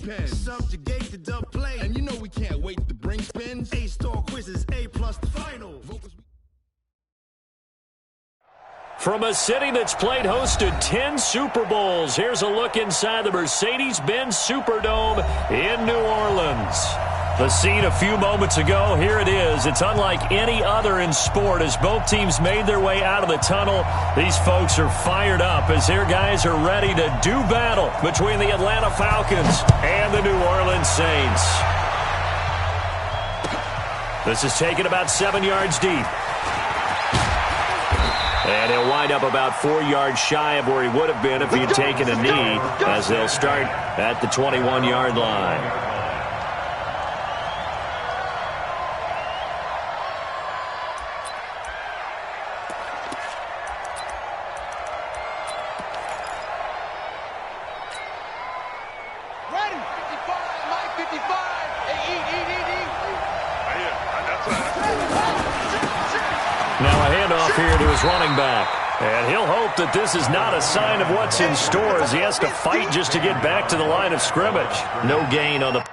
pen. Subjugate the dub play. And you know we can't wait to bring spins. A-star quizzes, A+ the final. From a city that's played host to 10 Super Bowls, here's a look inside the Mercedes-Benz Superdome in New Orleans. The scene a few moments ago, here it is. It's unlike any other in sport as both teams made their way out of the tunnel. These folks are fired up as their guys are ready to do battle between the Atlanta Falcons and the New Orleans Saints. This is taken about 7 yards deep. And he'll wind up about 4 yards shy of where he would have been if he'd taken a knee, as they'll start at the 21-yard line. Running back, and he'll hope that this is not a sign of what's in store as he has to fight just to get back to the line of scrimmage. No gain on the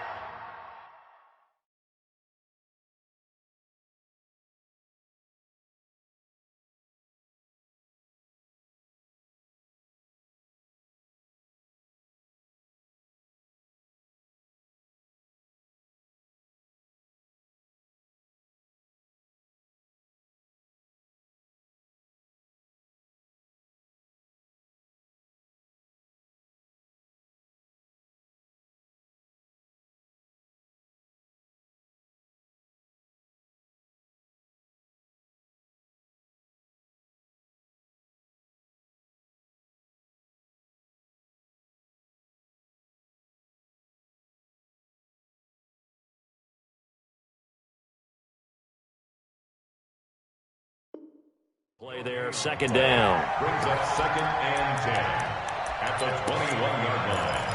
play there, second down. Brings up 2nd and 10 at the 21-yard line.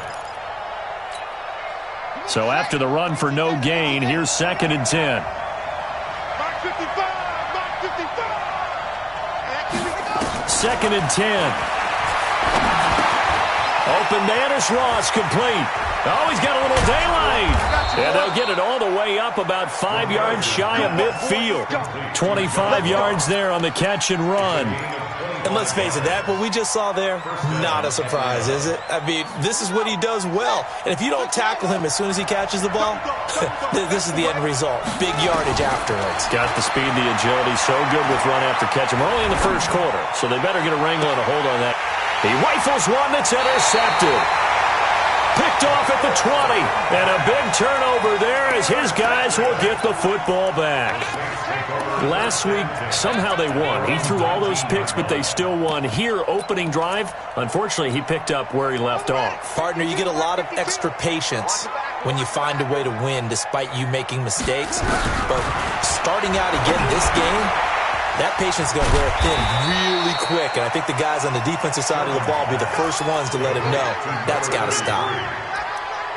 So after the run for no gain, here's 2nd and 10. Mark 55, Mark 55. 2nd and 10. Open to Ennis Ross, complete. Oh, he's got a little daylight. And they'll get it all the way up about 5 yards shy of midfield. 25 yards there on the catch and run. And let's face it, what we just saw there, not a surprise, is it? I mean, this is what he does well. And if you don't tackle him as soon as he catches the ball, this is the end result. Big yardage afterwards. Got the speed, the agility, so good with run after catch. We're only in the first quarter, so they better get a wrangle and a hold on that. He rifles one that's intercepted. Picked off at the 20. And a big turnover there as his guys will get the football back. Last week, somehow they won. He threw all those picks, but they still won. Here, opening drive, unfortunately, he picked up where he left off. Partner, you get a lot of extra patience when you find a way to win despite you making mistakes. But starting out again this game, that patience is going to wear thin really quick, and I think the guys on the defensive side of the ball will be the first ones to let him know that's got to stop.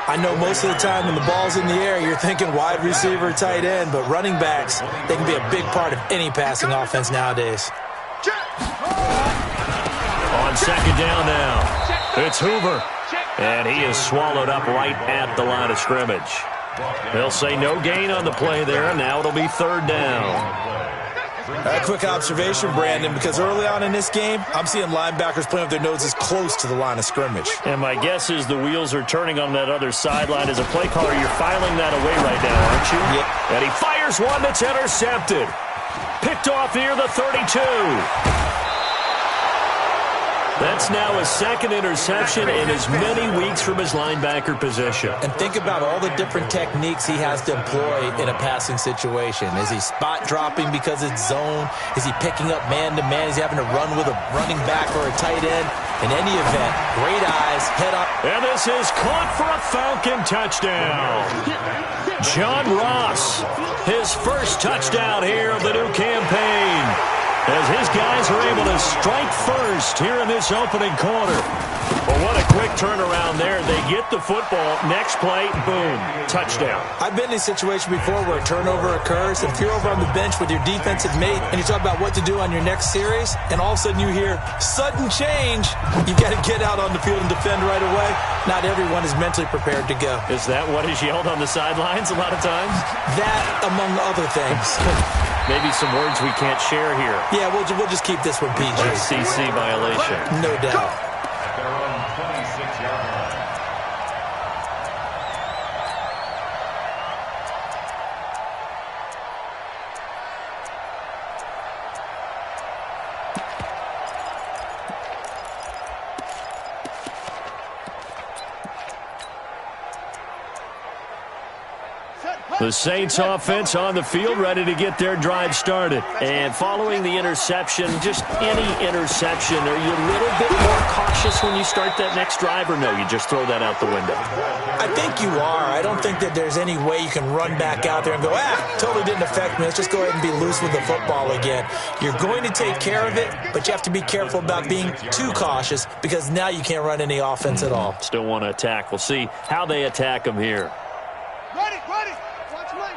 I know most of the time when the ball's in the air, you're thinking wide receiver, tight end, but running backs, they can be a big part of any passing offense nowadays. On second down now, it's Hoover, and he is swallowed up right at the line of scrimmage. They'll say no gain on the play there, and now it'll be 3rd down. A quick observation, Brandon, because early on in this game, I'm seeing linebackers playing with their noses close to the line of scrimmage. And my guess is the wheels are turning on that other sideline. As a play caller, you're filing that away right now, aren't you? Yep. And he fires one that's intercepted. Picked off near the 32. That's now a 2nd interception in as many weeks from his linebacker position. And think about all the different techniques he has to employ in a passing situation. Is he spot dropping because it's zone? Is he picking up man-to-man? Is he having to run with a running back or a tight end? In any event, great eyes, head up. And this is caught for a Falcon touchdown. John Ross, his first touchdown here of the new campaign. as his guys are able to strike first here in this opening quarter. Well, what a quick turnaround there. They get the football. Next play, boom, touchdown. I've been in a situation before where a turnover occurs, and if you're over on the bench with your defensive mate and you talk about what to do on your next series, and all of a sudden you hear sudden change, you've got to get out on the field and defend right away. Not everyone is mentally prepared to go. Is that what is yelled on the sidelines a lot of times? That, among other things. Maybe some words we can't share here. Yeah, we'll just keep this one PG. FCC violation. No doubt. At their own 26-yard line. The Saints offense on the field, ready to get their drive started. And following the interception, just any interception, are you a little bit more cautious when you start that next drive, or no, you just throw that out the window? I think you are. I don't think that there's any way you can run back out there and go, totally didn't affect me. Let's just go ahead and be loose with the football again. You're going to take care of it, but you have to be careful about being too cautious because now you can't run any offense at all. Still want to attack. We'll see how they attack them here. Ready.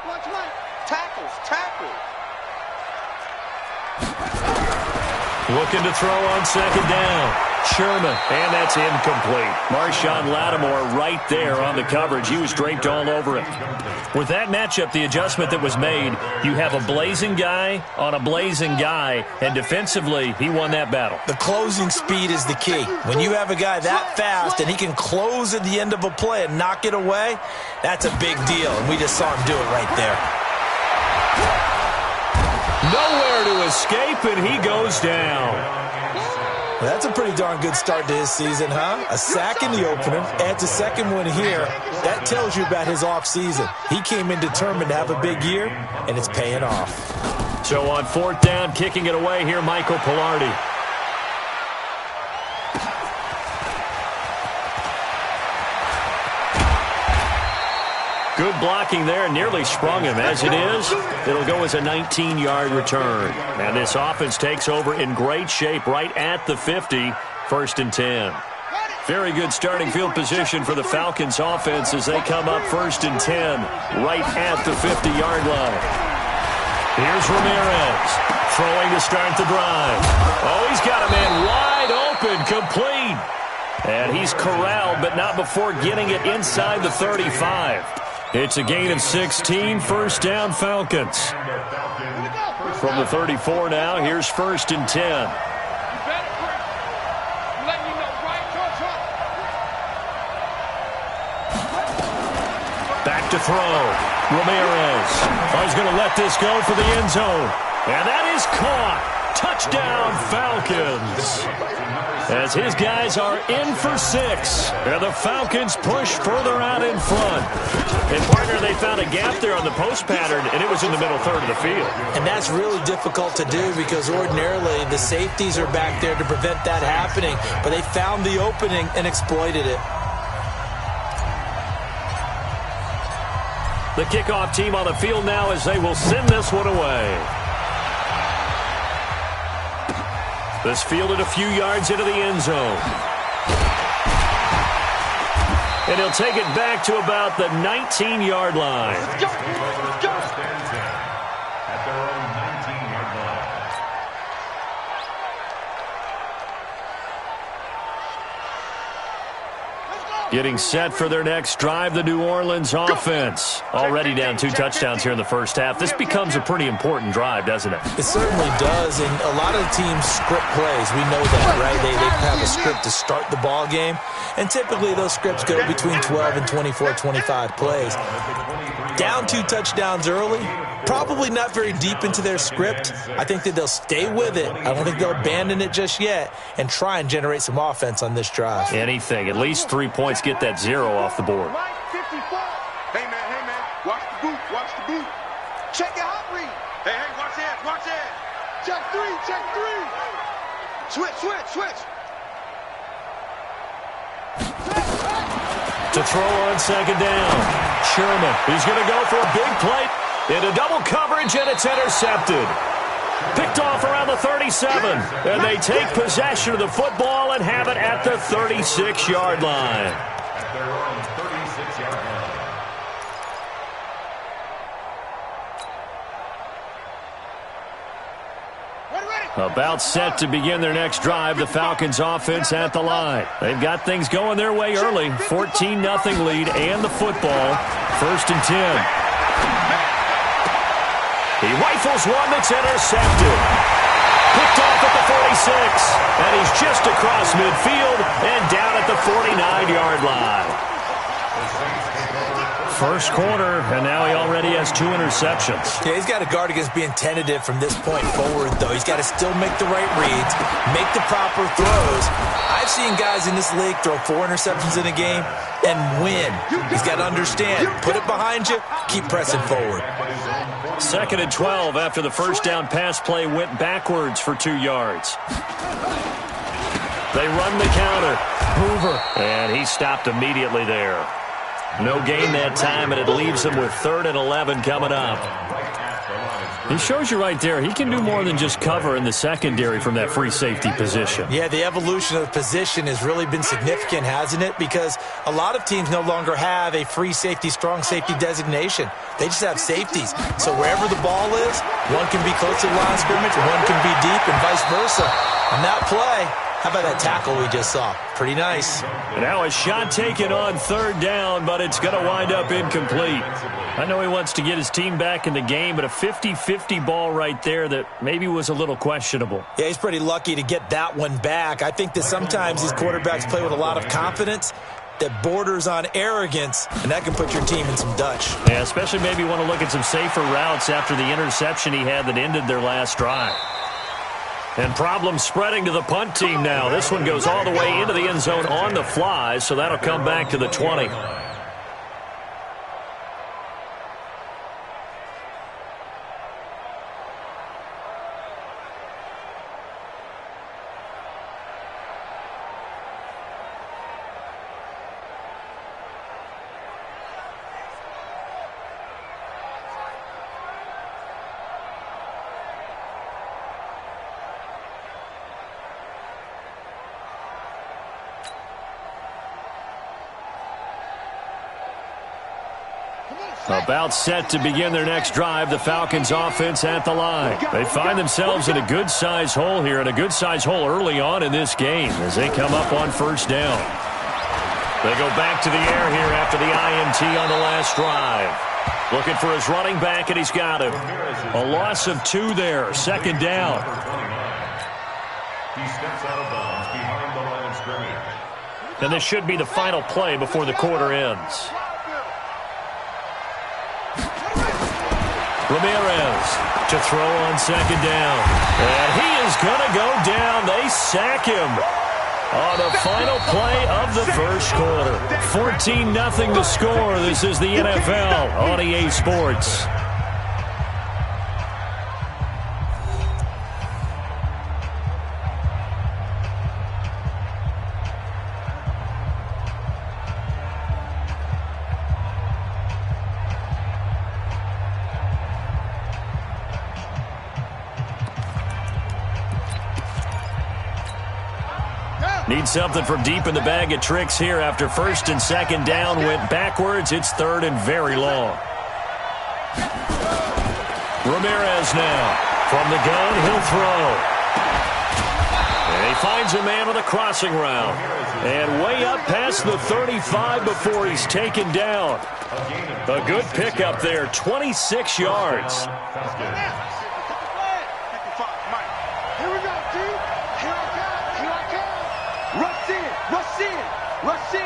Watch Mike. Tackles. Looking to throw on second down. Sherman, and that's incomplete. Marshawn Lattimore right there on the coverage. He was draped all over it. With that matchup, the adjustment that was made, you have a blazing guy on a blazing guy, and defensively, he won that battle. The closing speed is the key. When you have a guy that fast and he can close at the end of a play and knock it away, that's a big deal, and we just saw him do it right there. Nowhere to escape, and he goes down. Well, that's a pretty darn good start to his season, huh? A sack in the opener, adds a second one here. That tells you about his offseason. He came in determined to have a big year, and it's paying off. So on fourth down, kicking it away here, Michael Pilardi. Good blocking there, nearly sprung him. As it is, it'll go as a 19-yard return. And this offense takes over in great shape right at the 50, 1st and 10. Very good starting field position for the Falcons offense as they come up 1st and 10 right at the 50-yard line. Here's Ramirez throwing to start the drive. Oh, he's got a man wide open, complete. And he's corralled, but not before getting it inside the 35. It's a gain of 16, 1st down Falcons. From the 34 now, here's 1st and 10. Back to throw. Ramirez. Oh, he's going to let this go for the end zone. And that is caught. Touchdown Falcons. As his guys are in for 6. And the Falcons push further out in front. And, partner, they found a gap there on the post pattern, and it was in the middle third of the field. And that's really difficult to do because ordinarily the safeties are back there to prevent that happening. But they found the opening and exploited it. The kickoff team on the field now as they will send this one away. This fielded a few yards into the end zone. And he'll take it back to about the 19-yard line. At their own 19-yard line. Getting set for their next drive, the New Orleans offense. Already down 2 touchdowns here in the first half. This becomes a pretty important drive, doesn't it? It certainly does, and a lot of teams script plays. We know that, right? They have a script to start the ball game, and typically those scripts go between 12 and 24, 25 plays. Down 2 touchdowns early, probably not very deep into their script. I think that they'll stay with it. I don't think they'll abandon it just yet and try and generate some offense on this drive. Anything. At least 3 points. Get that 0 off the board. Hey, man. Watch the boot. Check your hot read. Hey, watch it. Check 3. Switch. To throw on second down. Sherman, he's going to go for a big play into double coverage, and it's intercepted. Picked off around the 37. And they take possession of the football and have it at the 36-yard line. At their own 36-yard line. About set to begin their next drive, the Falcons offense at the line. They've got things going their way early. 14-0 lead and the football. 1st and 10. He rifles one that's intercepted. Picked off at the 46. And he's just across midfield and down at the 49-yard line. First quarter, and now he already has 2 interceptions. Yeah, he's got to guard against being tentative from this point forward, though. He's got to still make the right reads, make the proper throws. I've seen guys in this league throw 4 interceptions in a game and win. He's got to understand, put it behind you, keep pressing forward. 2nd and 12 after the first down pass play went backwards for 2 yards. They run the counter. Hoover. And he stopped immediately there. No gain that time, and it leaves him with 3rd and 11 coming up. He shows you right there, he can do more than just cover in the secondary from that free safety position. Yeah, the evolution of the position has really been significant, hasn't it? Because a lot of teams no longer have a free safety, strong safety designation. They just have safeties. So wherever the ball is, one can be close to the line of scrimmage, and one can be deep, and vice versa. On that play, how about that tackle we just saw? Pretty nice. And now a shot taken on 3rd down, but it's going to wind up incomplete. I know he wants to get his team back in the game, but a 50-50 ball right there that maybe was a little questionable. Yeah, he's pretty lucky to get that one back. I think that sometimes these quarterbacks play with a lot of confidence that borders on arrogance, and that can put your team in some Dutch. Yeah, especially maybe want to look at some safer routes after the interception he had that ended their last drive. And problems spreading to the punt team now. This one goes all the way into the end zone on the fly, so that'll come back to the 20. About set to begin their next drive, the Falcons offense at the line. They find themselves in a good-sized hole here, and a good-sized hole early on in this game as they come up on 1st down. They go back to the air here after the INT on the last drive. Looking for his running back, and he's got him. A loss of 2 there, 2nd down. He steps out of bounds behind the line of scrimmage. And this should be the final play before the quarter ends. Ramirez to throw on 2nd down. And he is going to go down. They sack him on the final play of the first quarter. 14-0 to score. This is the NFL on EA Sports. Need something from deep in the bag of tricks here after 1st and 2nd down went backwards. It's 3rd and very long. Ramirez now. From the gun, he'll throw. And he finds a man with a crossing route. And way up past the 35 before he's taken down. A good pickup there, 26 yards. Rush in.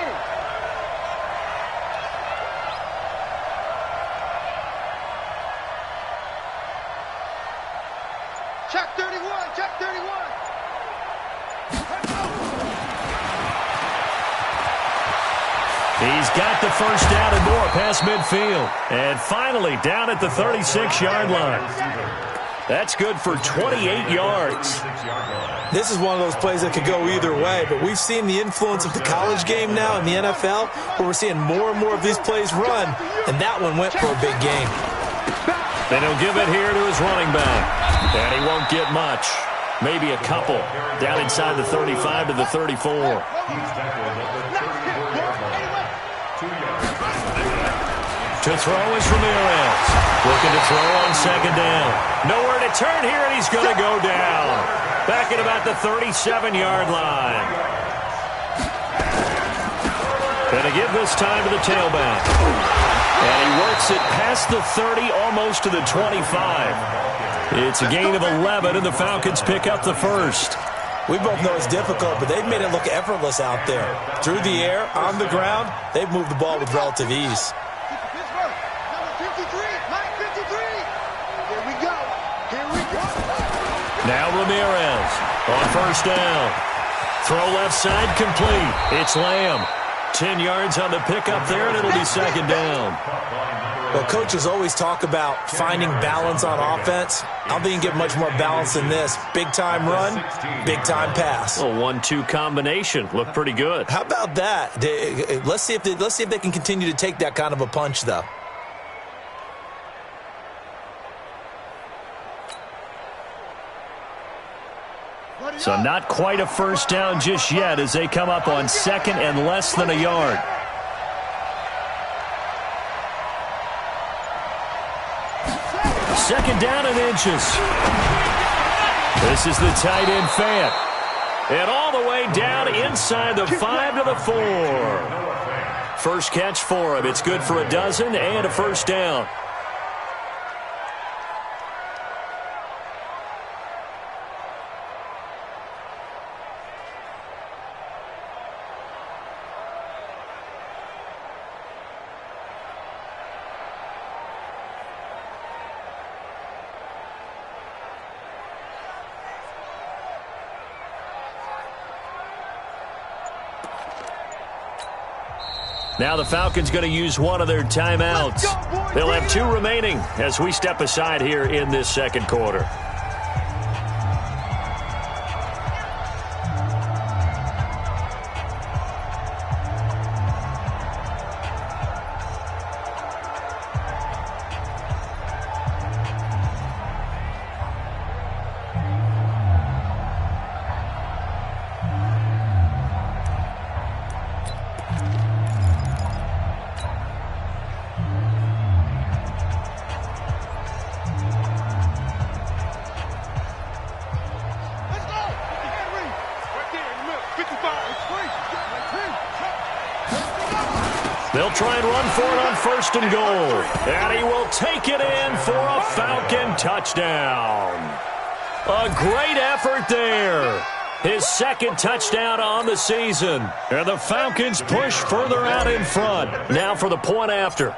Check 31. He's got the first down and more past midfield. And finally down at the 36-yard line. That's good for 28 yards. This is one of those plays that could go either way, but we've seen the influence of the college game now in the NFL, where we're seeing more and more of these plays run, and that one went for a big gain. And he'll give it here to his running back. And he won't get much. Maybe a couple. Down inside the 35 to the 34. To throw is Ramirez. Looking to throw on second down. Nowhere to turn here, and he's going to go down. Back at about the 37-yard line. And to give this time to the tailback. And he works it past the 30, almost to the 25. It's a gain of 11, and the Falcons pick up the first. We both know it's difficult, but they've made it look effortless out there. Through the air, on the ground, they've moved the ball with relative ease. Now Ramirez on first down. Throw left side complete. It's Lamb. 10 yards on the pickup there, and it'll be second down. Well, coaches always talk about finding balance on offense. I don't think you can get much more balance than this. Big-time run, big-time pass. A 1-2 combination. Looked pretty good. How about that? Let's see if they can continue to take that kind of a punch, though. So not quite a first down just yet as they come up on second and less than a yard. Second down and inches. This is the tight end Fant. And all the way down inside the 5 to the 4. First catch for him. It's good for a dozen and a first down. Now the Falcons going to use one of their timeouts. They'll have 2 remaining as we step aside here in this second quarter. They'll try and run for it on first and goal. And he will take it in for a Falcon touchdown. A great effort there. His second touchdown on the season. And the Falcons push further out in front. Now for the point after.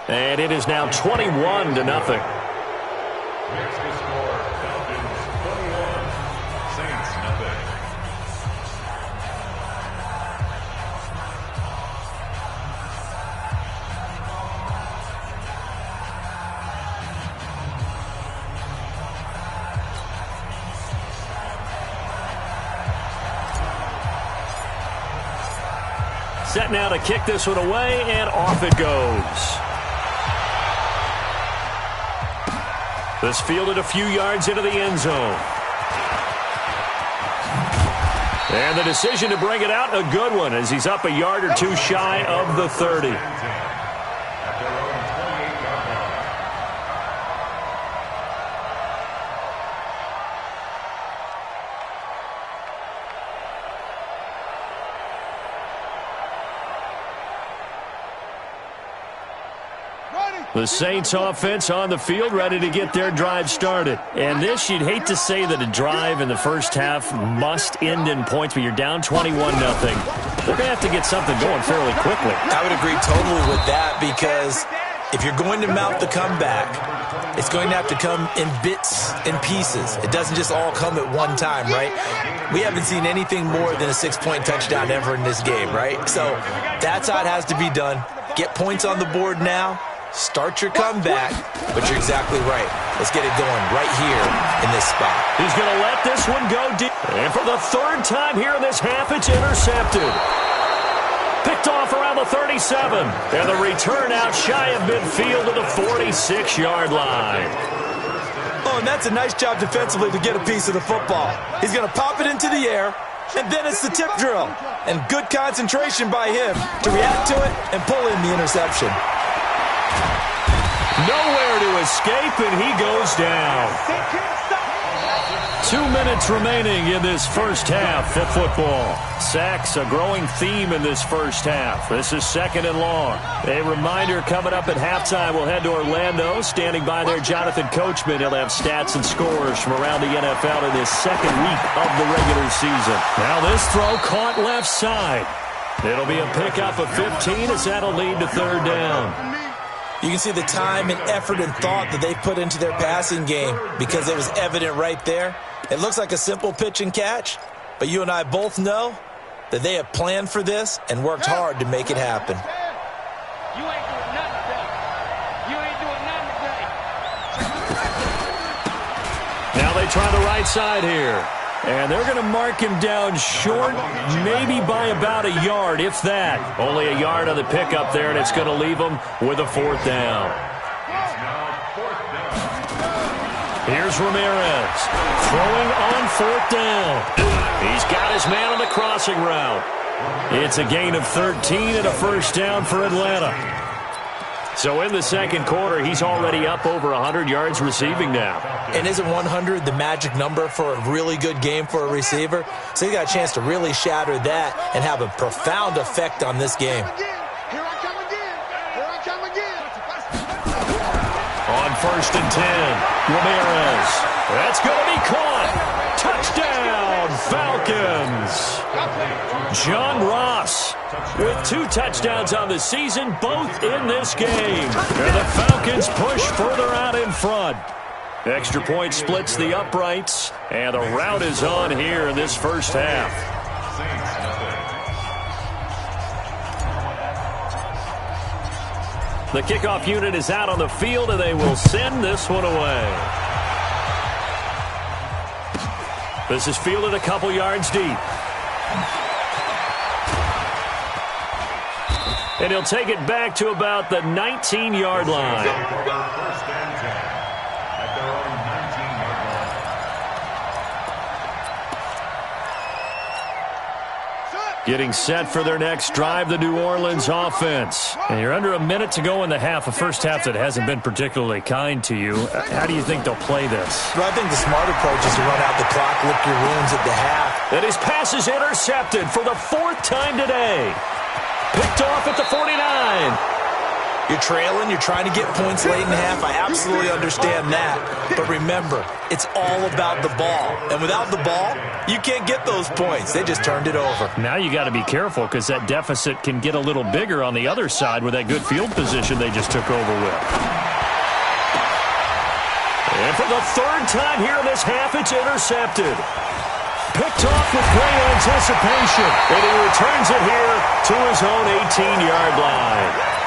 And it is now 21-0. Next to score, Falcons 21, Saints nothing. Set now to kick this one away, and off it goes. This fielded a few yards into the end zone. And the decision to bring it out, a good one, as he's up a yard or two shy of the 30. The Saints offense on the field, ready to get their drive started. And this, you'd hate to say that a drive in the first half must end in points, but you're down 21-0. They're going to have to get something going fairly quickly. I would agree totally with that, because if you're going to mount the comeback, it's going to have to come in bits and pieces. It doesn't just all come at one time, right? We haven't seen anything more than a 6-point touchdown ever in this game, right? So that's how it has to be done. Get points on the board now. Start your comeback, but you're exactly right. Let's get it going right here in this spot. He's going to let this one go deep. And for the third time here in this half, it's intercepted. Picked off around the 37. And the return out shy of midfield to the 46-yard line. Oh, and that's a nice job defensively to get a piece of the football. He's going to pop it into the air, and then it's the tip drill. And good concentration by him to react to it and pull in the interception. Nowhere to escape, and he goes down. 2 minutes remaining in this first half of football. Sacks, a growing theme in this first half. This is 2nd and long. A reminder, coming up at halftime, we'll head to Orlando. Standing by there, Jonathan Coachman. He'll have stats and scores from around the NFL in this second week of the regular season. Now this throw caught left side. It'll be a pickup of 15 as that'll lead to 3rd down. You can see the time and effort and thought that they put into their passing game because it was evident right there. It looks like a simple pitch and catch, but you and I both know that they have planned for this and worked hard to make it happen. You ain't doing nothing today. You ain't doing nothing today. Now they try the right side here. And they're going to mark him down short, maybe by about a yard, if that. Only a yard on the pickup there, and it's going to leave him with a 4th down. Here's Ramirez throwing on 4th down. He's got his man on the crossing route. It's a gain of 13 and a 1st down for Atlanta. So in the second quarter, he's already up over 100 yards receiving now. And isn't 100 the magic number for a really good game for a receiver? So he got a chance to really shatter that and have a profound effect on this game. Here I come again. Here I come again. On 1st and 10, Ramirez. That's going to be caught. Touchdown, Falcons. John Ross with 2 touchdowns on the season, both in this game. And the Falcons push further out in front. Extra point splits the uprights, and the rout is on here in this first half. The kickoff unit is out on the field, and they will send this one away. This is fielded a couple yards deep. And he'll take it back to about the 19-yard line. Getting set for their next drive, the New Orleans offense. And you're under a minute to go in the half, a first half that hasn't been particularly kind to you. How do you think they'll play this? Well, I think the smart approach is to run out the clock, lick your wounds at the half. And his pass is intercepted for the 4th time today. Picked off at the 49. You're trailing, you're trying to get points late in the half. I absolutely understand that. But remember, it's all about the ball. And without the ball, you can't get those points. They just turned it over. Now you got to be careful because that deficit can get a little bigger on the other side with that good field position they just took over with. And for the 3rd time here in this half, it's intercepted. Picked off with great anticipation. And he returns it here to his own 18-yard line.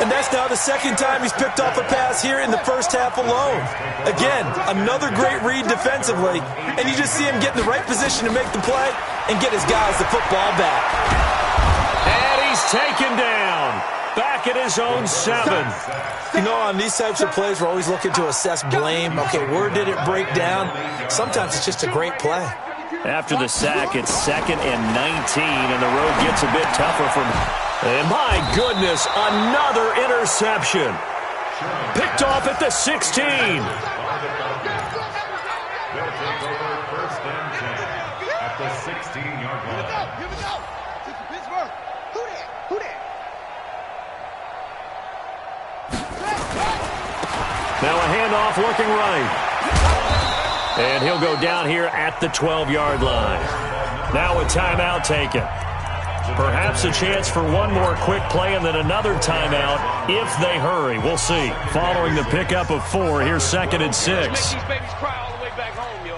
And that's now the 2nd time he's picked off a pass here in the first half alone. Again, another great read defensively. And you just see him get in the right position to make the play and get his guys the football back. And he's taken down. Back at his own 7. You know, on these types of plays, we're always looking to assess blame. Okay, where did it break down? Sometimes it's just a great play. After the sack, it's 2nd and 19, and the road gets a bit tougher for him. And my goodness, another interception. Picked off at the 16. They'll take over 1st and 10 at the 16-yard line. Here we go. This is Pittsburgh. Who that? Who that? Now a handoff looking right. And he'll go down here at the 12-yard line. Now a timeout taken. Perhaps a chance for one more quick play and then another timeout if they hurry. We'll see. Following the pickup of 4, here's 2nd and 6. Let's make these babies cry all the way back home, yo.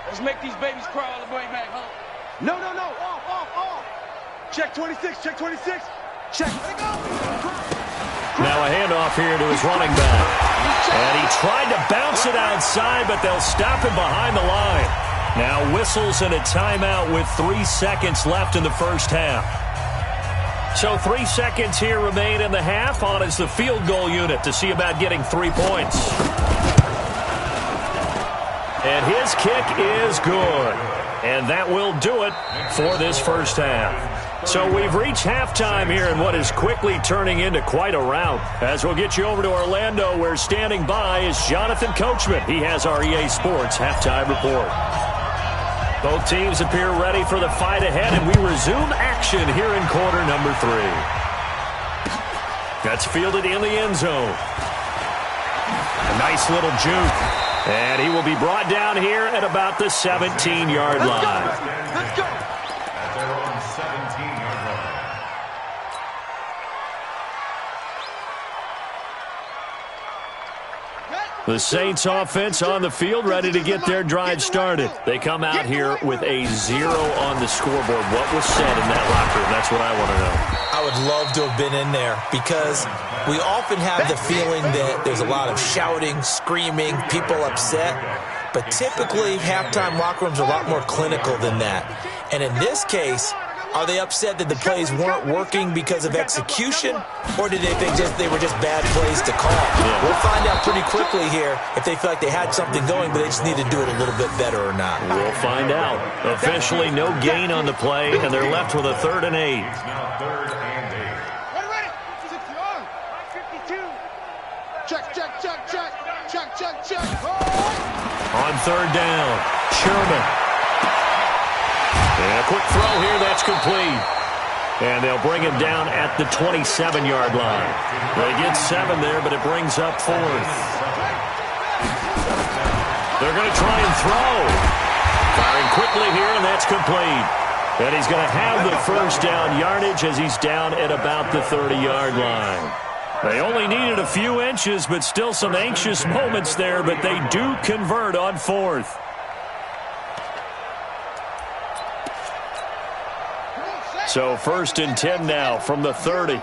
Let's make these babies cry all the way back home. No. Off. Check 26. Check 26. Check. Let it go. Now a handoff here to his running back. And he tried to bounce it outside, but they'll stop him behind the line. Now whistles and a timeout with 3 seconds left in the first half. So 3 seconds here remain in the half. On is the field goal unit to see about getting 3 points. And his kick is good. And that will do it for this first half. So we've reached halftime here in what is quickly turning into quite a rout. As we'll get you over to Orlando, where standing by is Jonathan Coachman. He has our EA Sports halftime report. Both teams appear ready for the fight ahead, and we resume action here in quarter number 3. That's fielded in the end zone. A nice little juke. And he will be brought down here at about the 17-yard line. Let's go. At their own 17-yard line. The Saints offense on the field, ready to get their drive started. They come out here with a 0 on the scoreboard. What was said in that locker room? That's what I want to know. I would love to have been in there because we often have the feeling that there's a lot of shouting, screaming, people upset. But typically, halftime locker rooms are a lot more clinical than that. And in this case, are they upset that the plays weren't working because of execution, or did they think they were just bad plays to call? Yeah. We'll find out pretty quickly here if they feel like they had something going, but they just need to do it a little bit better or not. We'll find out. Officially, no gain on the play, and they're left with a 3rd and 8. Now 3rd and 8. Check. On 3rd down, Sherman. And a quick throw here, that's complete. And they'll bring him down at the 27-yard line. They get 7 there, but it brings up 4th. They're going to try and throw. Firing quickly here, and that's complete. And he's going to have the first down yardage as he's down at about the 30-yard line. They only needed a few inches, but still some anxious moments there, but they do convert on 4th. So 1st and 10 now from the 30.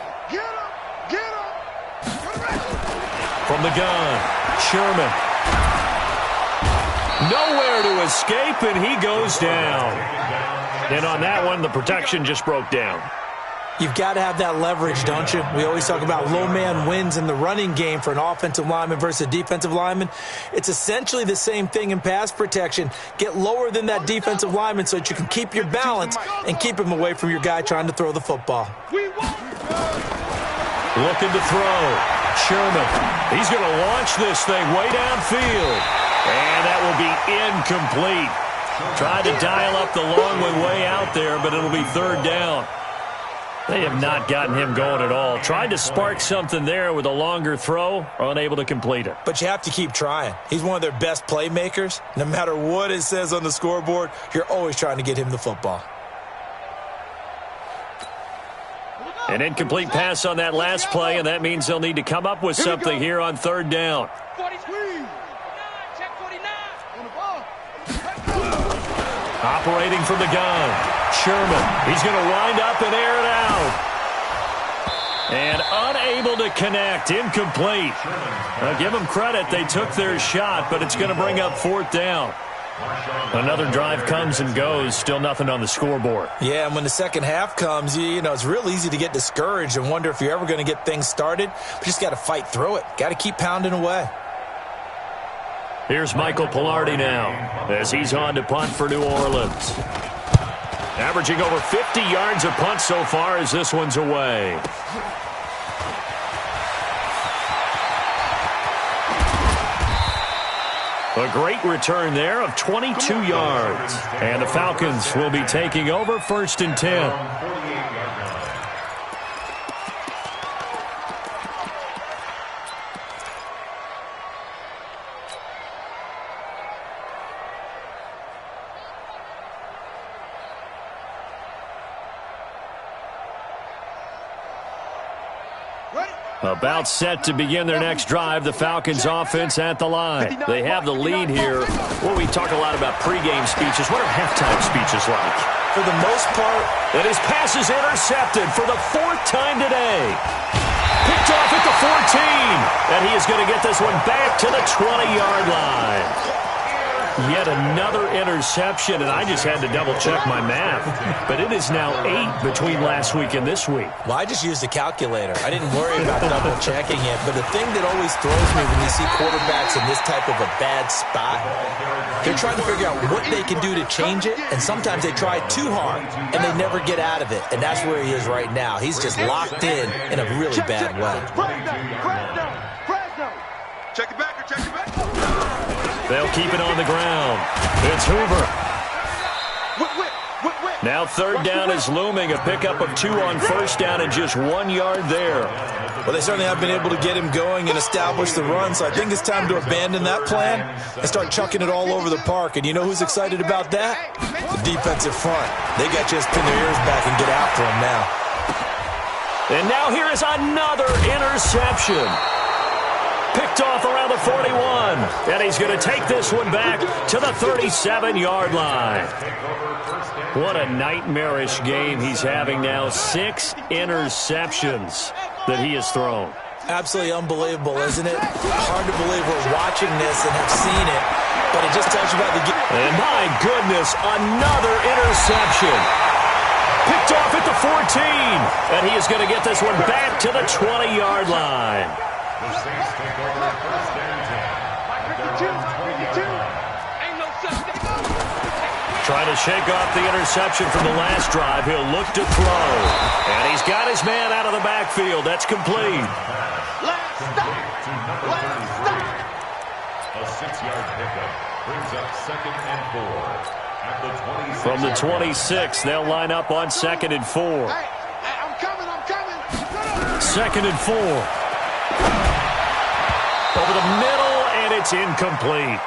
From the gun, Sherman. Nowhere to escape, and he goes down. And on that one, the protection just broke down. You've got to have that leverage, don't you? We always talk about low man wins in the running game for an offensive lineman versus a defensive lineman. It's essentially the same thing in pass protection. Get lower than that defensive lineman so that you can keep your balance and keep him away from your guy trying to throw the football. Looking to throw. Sherman. He's going to launch this thing way downfield. And that will be incomplete. Tried to dial up the long way out there, but it'll be 3rd down. They have not gotten him going at all. Tried to spark something there with a longer throw, unable to complete it. But you have to keep trying. He's one of their best playmakers. No matter what it says on the scoreboard, you're always trying to get him the football. An incomplete pass on that last play, and that means they'll need to come up with something here on 3rd down. 43. Check 49. Operating from the gun, Sherman. He's going to wind up and air it out. And unable to connect, incomplete. Now give them credit, they took their shot, but it's going to bring up 4th down. Another drive comes and goes, still nothing on the scoreboard. Yeah, and when the second half comes, you know, it's real easy to get discouraged and wonder if you're ever going to get things started. But you just got to fight through it. Got to keep pounding away. Here's Michael Pilardi now as he's on to punt for New Orleans. Averaging over 50 yards a punt so far as this one's away. A great return there of 22 yards. And the Falcons will be taking over 1st and 10. About set to begin their next drive, the Falcons offense at the line. They have the lead here. Well, we talk a lot about pregame speeches. What are halftime speeches like? For the most part, and his pass is intercepted for the 4th time today. Picked off at the 14. And he is going to get this one back to the 20-yard line. Yet another interception, and I just had to double-check my math. But it is now 8 between last week and this week. Well, I just used a calculator. I didn't worry about double-checking it. But the thing that always throws me when you see quarterbacks in this type of a bad spot, they're trying to figure out what they can do to change it, and sometimes they try too hard, and they never get out of it. And that's where he is right now. He's just locked in a really bad way. Check it back, check it back. They'll keep it on the ground. It's Hoover. Now third down is looming. A pickup of 2 on first down and just 1 yard there. Well, they certainly have been able to get him going and establish the run, so I think it's time to abandon that plan and start chucking it all over the park. And you know who's excited about that? The defensive front. They got to just pin their ears back and get after him now. And now here is another interception. Picked off around the 41. And he's going to take this one back to the 37-yard line. What a nightmarish game he's having now. 6 interceptions that he has thrown. Absolutely unbelievable, isn't it? Hard to believe we're watching this and have seen it, but it just tells you about the game. And my goodness, another interception. Picked off at the 14. And he is going to get this one back to the 20-yard line. The Saints take over first and 10. Trying to shake off the interception from the last drive. He'll look to throw. And he's got his man out of the backfield. That's complete. Last stop. A 6-yard pickup brings up 2nd and 4. At the 26. From the 26, they'll line up on 2nd and 4. Hey, I'm coming. 2nd and 4. Over the middle, and it's incomplete.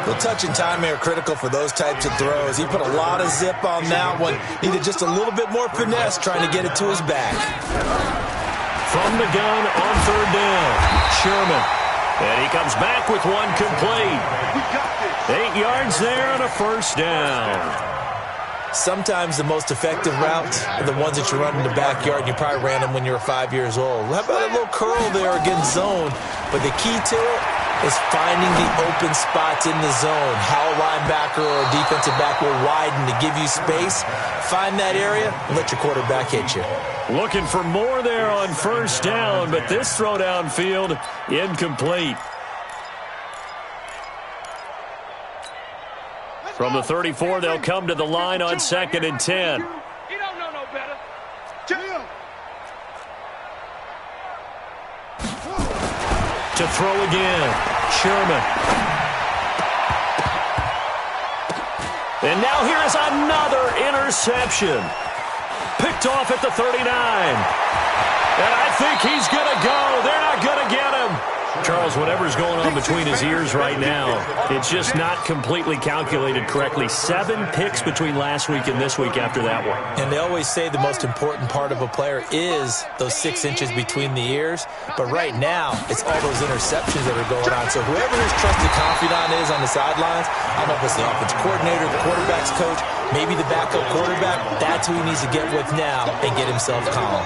The touch and time are critical for those types of throws. He put a lot of zip on that one. Needed just a little bit more finesse trying to get it to his back. From the gun on 3rd down, Sherman. And he comes back with one complete. 8 yards there and a first down. Sometimes the most effective routes are the ones that you run in the backyard. You probably ran them when you were 5 years old. How about a little curl there against zone? But the key to it is finding the open spots in the zone. How a linebacker or a defensive back will widen to give you space. Find that area and let your quarterback hit you. Looking for more there on first down, but this throw downfield incomplete. From the 34, they'll come to the line on 2nd and 10. You don't know no better. To throw again, Sherman. And now here is another interception. Picked off at the 39. And I think he's going to go. They're not going to get him. Charles, whatever's going on between his ears right now, it's just not completely calculated correctly. 7 picks between last week and this week after that one. And they always say the most important part of a player is those 6 inches between the ears. But right now, it's all those interceptions that are going on. So whoever his trusted confidant is on the sidelines, I don't know if it's the offensive coordinator, the quarterback's coach, maybe the backup quarterback, that's who he needs to get with now and get himself calm.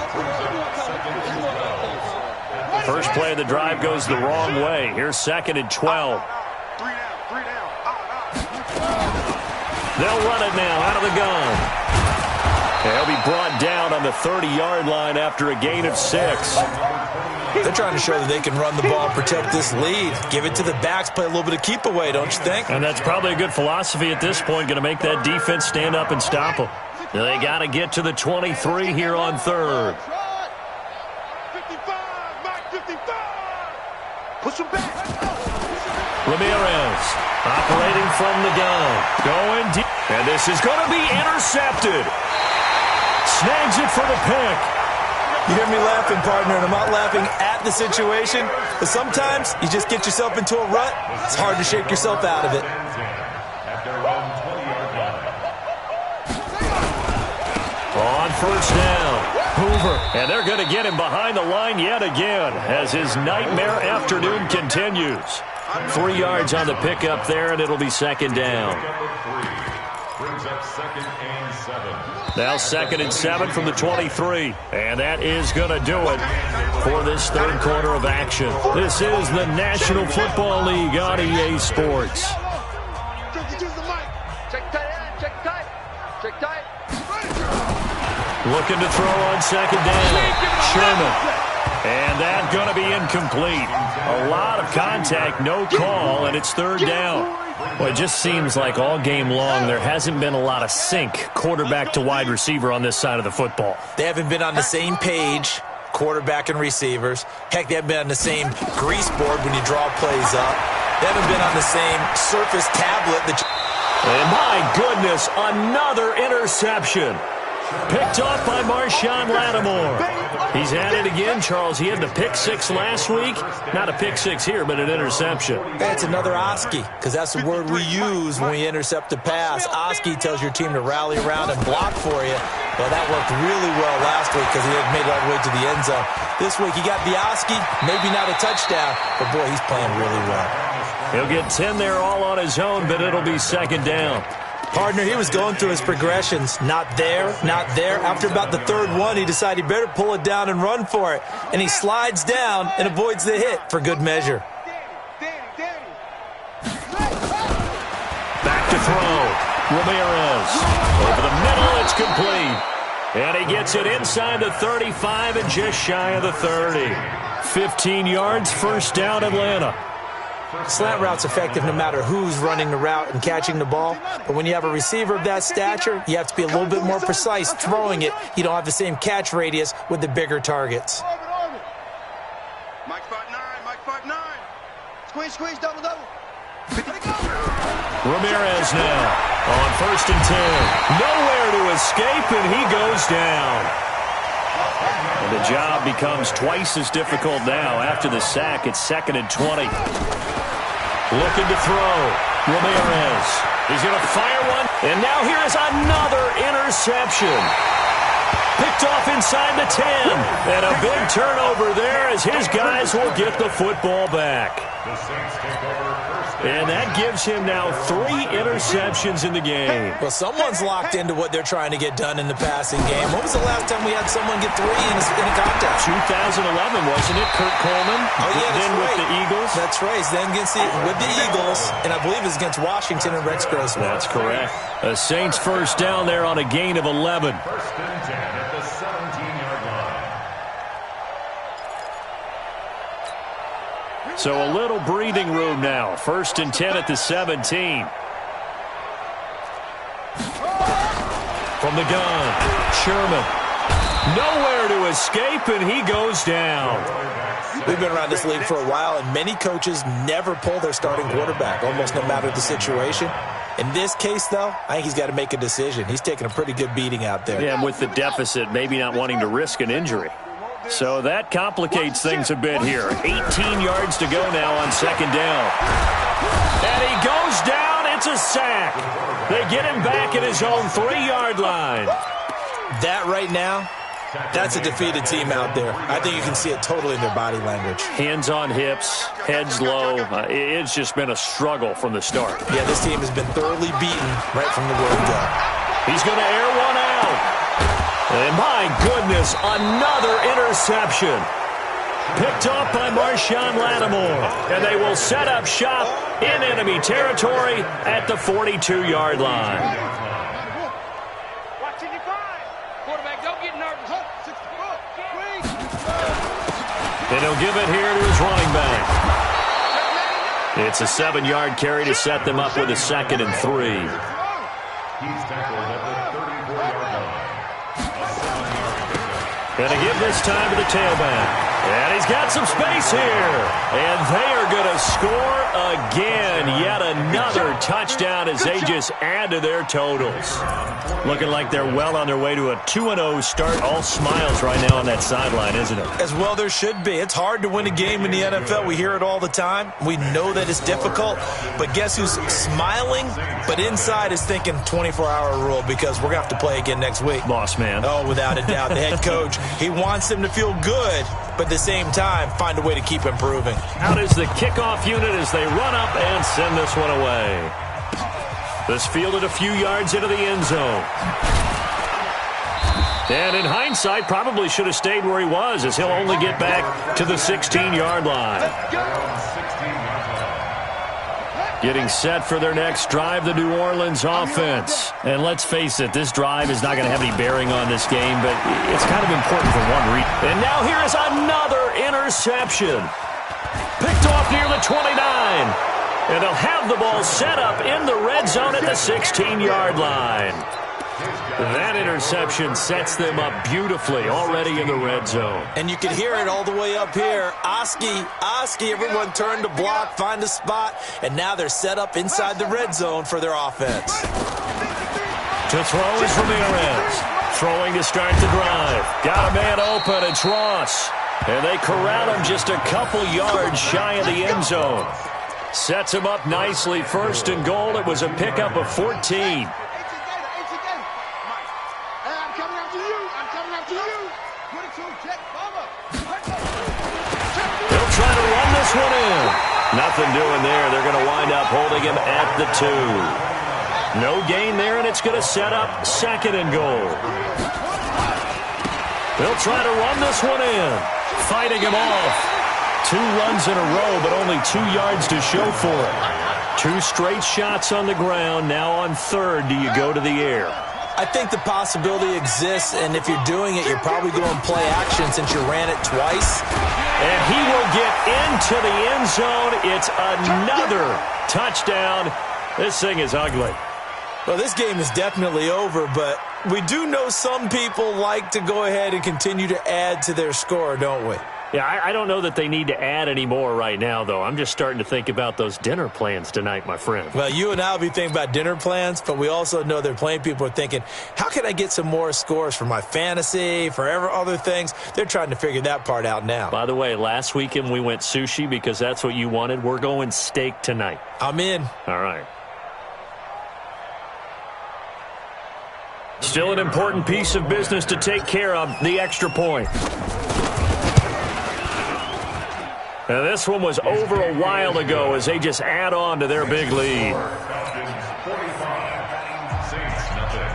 First play of the drive goes the wrong way. Here's 2nd and 12. 3 down. They'll run it now out of the gun. They'll be brought down on the 30-yard line after a gain of 6. They're trying to show that they can run the ball and protect this lead. Give it to the backs, play a little bit of keep away, don't you think? And that's probably a good philosophy at this point, going to make that defense stand up and stop them. They got to get to the 23 here on 3rd. Push him back. Ramirez operating from the gun. Going deep. And this is going to be intercepted. Snags it for the pick. You hear me laughing, partner, and I'm not laughing at the situation, but sometimes you just get yourself into a rut. It's hard to shake yourself out of it. On first down, Hoover. And they're going to get him behind the line yet again as his nightmare afternoon continues. 3 yards on the pickup there, and it'll be 2nd down. Brings up 2nd and 7. Now 2nd and 7 from the 23. And that is going to do it for this 3rd quarter of action. This is the National Football League on EA Sports. Looking to throw on second down. Sherman. And that's going to be incomplete. A lot of contact, no call, and it's third down. Well, it just seems like all game long there hasn't been a lot of sync quarterback to wide receiver on this side of the football. They haven't been on the same page, quarterback and receivers. Heck, they haven't been on the same grease board when you draw plays up. They haven't been on the same surface tablet. And my goodness, another interception. Picked off by Marshawn Lattimore. He's at it again, Charles. He had the pick six last week. Not a pick six here, but an interception. That's another Oski, because that's the word we use when we intercept a pass. Oski tells your team to rally around and block for you. Well, that worked really well last week because he had made it all the way to the end zone. This week he got the Oski, maybe not a touchdown, but boy, he's playing really well. He'll get 10 there all on his own, but it'll be second down. Partner, he was going through his progressions. Not there, not there. After about the third one, he decided he better pull it down and run for it. And he slides down and avoids the hit for good measure. Back to throw. Ramirez. Over the middle, it's complete. And he gets it inside the 35 and just shy of the 30. 15 yards, first down, Atlanta. Slant route's effective no matter who's running the route and catching the ball. But when you have a receiver of that stature, you have to be a little bit more precise throwing it. You don't have the same catch radius with the bigger targets. Mike spot 9, Mike spot 9. Squeeze, double. Ramirez now on first and 10. Nowhere to escape, and he goes down. And the job becomes twice as difficult now. After the sack, it's second and 20. Looking to throw. Ramirez. He's going to fire one. And now here is another interception. Picked off inside the 10. And a big turnover there as his guys will get the football back. And that gives him now 3 interceptions in the game. Well, someone's locked into what they're trying to get done in the passing game. When was the last time we had someone get 3 in a contest? 2011, wasn't it? Kurt Coleman. Oh, yeah, then right. with the Eagles. That's right. Then with the Eagles, and I believe it's against Washington and Rex Grossman. That's correct. The Saints first down there on a gain of 11. First and 10 at the 17-yard line. So a little breathing room now. First and 10 at the 17. From the gun, Sherman. Nowhere to escape, and he goes down. We've been around this league for a while, and many coaches never pull their starting quarterback, almost no matter the situation. In this case, though, I think he's got to make a decision. He's taking a pretty good beating out there. Yeah, and with the deficit, maybe not wanting to risk an injury. So that complicates things a bit here. 18 yards to go now on second down. And he goes down. It's a sack. They get him back at his own 3-yard line. That right now, that's a defeated team out there. I think you can see it totally in their body language. Hands on hips, heads low. It's just been a struggle from the start. Yeah, this team has been thoroughly beaten right from the word go. He's going to air one out. And my goodness, another interception. Picked off by Marshawn Lattimore. And they will set up shop in enemy territory at the 42-yard line. Quarterback, don't get nervous. And he'll give it here to his running back. It's a 7-yard carry to set them up with a second and 3. He's tackled at the 34-yard line. Going to give this time to the tailback. And he's got some space here. And they are going to score again. Yet another touchdown as they just add to their totals. Looking like they're well on their way to a 2-0 start. All smiles right now on that sideline, isn't it? As well there should be. It's hard to win a game in the NFL. We hear it all the time. We know that it's difficult. But guess who's smiling? But inside is thinking 24-hour rule because we're going to have to play again next week. Boss man. Oh, without a doubt. The head coach, he wants them to feel good, but at the same time, find a way to keep improving. Out is the kickoff unit as they run up and send this one away. This fielded a few yards into the end zone. And in hindsight, probably should have stayed where he was as he'll only get back to the 16-yard line. Getting set for their next drive, the New Orleans offense. And let's face it, this drive is not going to have any bearing on this game, but it's kind of important for one reason. And now here is another interception. Picked off near the 29. And they'll have the ball set up in the red zone at the 16-yard line. That interception sets them up beautifully already in the red zone. And you can hear it all the way up here. Oski, everyone turned to block, find a spot, and now they're set up inside the red zone for their offense. To throw is Ramirez. Throwing to start the drive. Got a man open, it's Ross. And they corral him just a couple yards shy of the end zone. Sets him up nicely. First and goal. It was a pickup of 14. They'll try to run this one in. Nothing doing there. They're going to wind up holding him at the 2. No gain there, and it's going to set up second and goal. They'll try to run this one in. Fighting him off. 2 runs in a row, but only 2 yards to show for it. 2 straight shots on the ground. Now on third, do you go to the air? I think the possibility exists, and if you're doing it, you're probably going to play action since you ran it twice. And he will get into the end zone. It's another touchdown. This thing is ugly. Well, this game is definitely over, but we do know some people like to go ahead and continue to add to their score, don't we? Yeah, I don't know that they need to add any more right now, though. I'm just starting to think about those dinner plans tonight, my friend. Well, you and I will be thinking about dinner plans, but we also know they're playing people are thinking, how can I get some more scores for my fantasy, for other things? They're trying to figure that part out now. By the way, last weekend we went sushi because that's what you wanted. We're going steak tonight. I'm in. All right. Still an important piece of business to take care of, the extra point. Now, this one was over a while ago as they just add on to their big lead. Falcons 45, Saints nothing.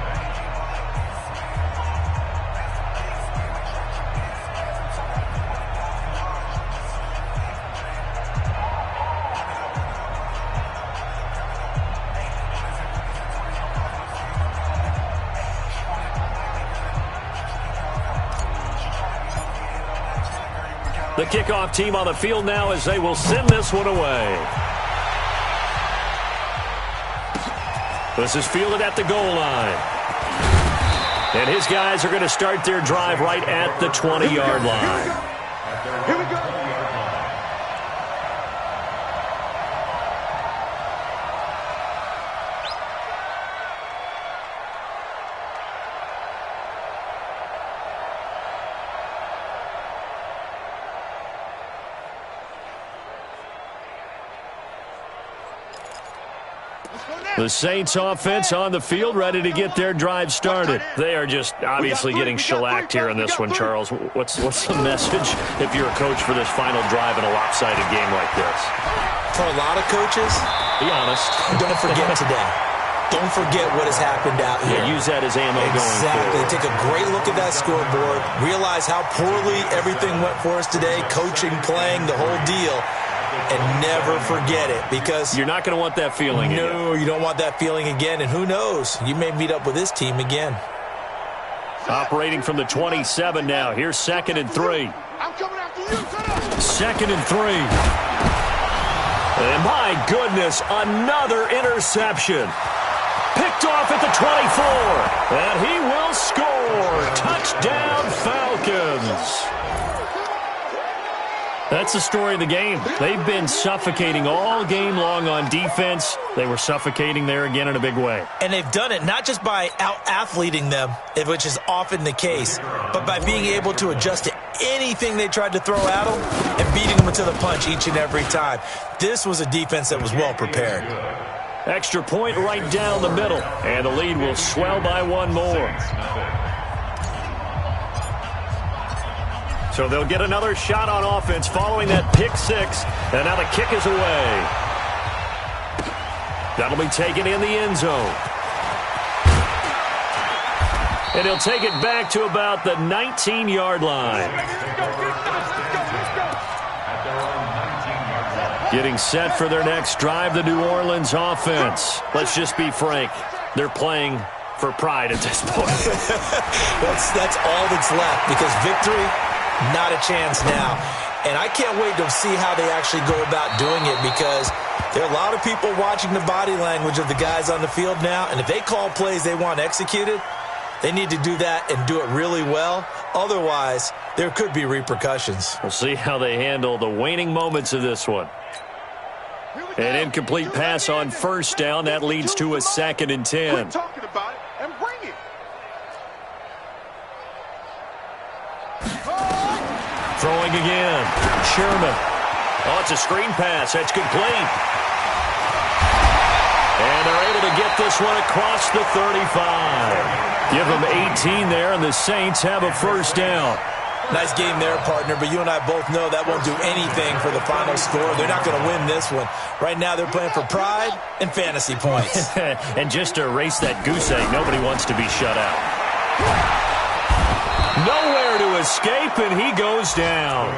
The kickoff team on the field now as they will send this one away. This is fielded at the goal line. And his guys are going to start their drive right at the 20-yard line. Here we go. The Saints offense on the field, ready to get their drive started. They are just obviously getting shellacked here in this one, Charles. What's the message if you're a coach for this final drive in a lopsided game like this? For a lot of coaches, be honest. Don't forget today. Don't forget what has happened out here. Yeah, use that as ammo going Exactly. forward. Take a great look at that scoreboard. Realize how poorly everything went for us today. Coaching, playing, the whole deal. And never forget it, because you're not going to want that feeling again. No, you don't want that feeling again. And who knows? You may meet up with this team again. Operating from the 27 now. Here's 2nd and 3. I'm coming after you. 2nd and 3. And my goodness, another interception. Picked off at the 24. And he will score. Touchdown, Falcons. That's the story of the game. They've been suffocating all game long on defense. They were suffocating there again in a big way. And they've done it not just by out-athleting them, which is often the case, but by being able to adjust to anything they tried to throw at them and beating them to the punch each and every time. This was a defense that was well prepared. Extra point right down the middle, and the lead will swell by one more. So they'll get another shot on offense following that pick six. And now the kick is away. That'll be taken in the end zone. And he'll take it back to about the 19-yard line. Getting set for their next drive, the New Orleans offense. Let's just be frank. They're playing for pride at this point. That's all that's left, because victory, not a chance now. And I can't wait to see how they actually go about doing it, because there are a lot of people watching the body language of the guys on the field now, and if they call plays they want executed, they need to do that and do it really well. Otherwise, there could be repercussions. We'll see how they handle the waning moments of this one. An incomplete pass on first down. That leads to a 2nd and 10. Quit talking about it and bring it. Throwing again. Sherman. Oh, it's a screen pass. That's complete. And they're able to get this one across the 35. Give them 18 there, and the Saints have a first down. Nice game there, partner, but you and I both know that won't do anything for the final score. They're not going to win this one. Right now they're playing for pride and fantasy points. And just to erase that goose egg, nobody wants to be shut out. Nowhere to escape, and he goes down.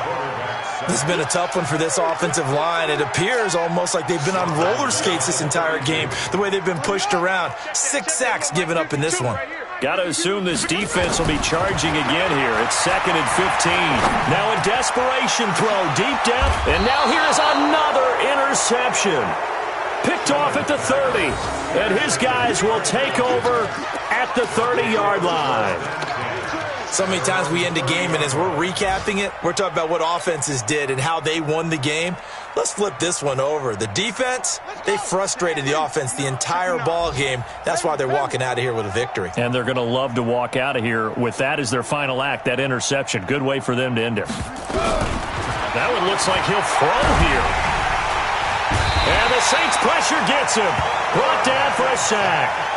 This has been a tough one for this offensive line. It appears almost like they've been on roller skates this entire game, the way they've been pushed around. 6 sacks given up in this one. Got to assume this defense will be charging again here. It's 2nd and 15. Now a desperation throw deep down. And now here's another interception. Picked off at the 30. And his guys will take over at the 30-yard line. So many times we end a game, and as we're recapping it, we're talking about what offenses did and how they won the game. Let's flip this one over. The defense, they frustrated the offense the entire ball game. That's why they're walking out of here with a victory. And they're going to love to walk out of here with that as their final act, that interception. Good way for them to end it. That one looks like he'll throw here. And the Saints pressure gets him. Brought down for a sack.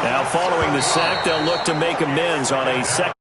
Now following the sack, they'll look to make amends on a second.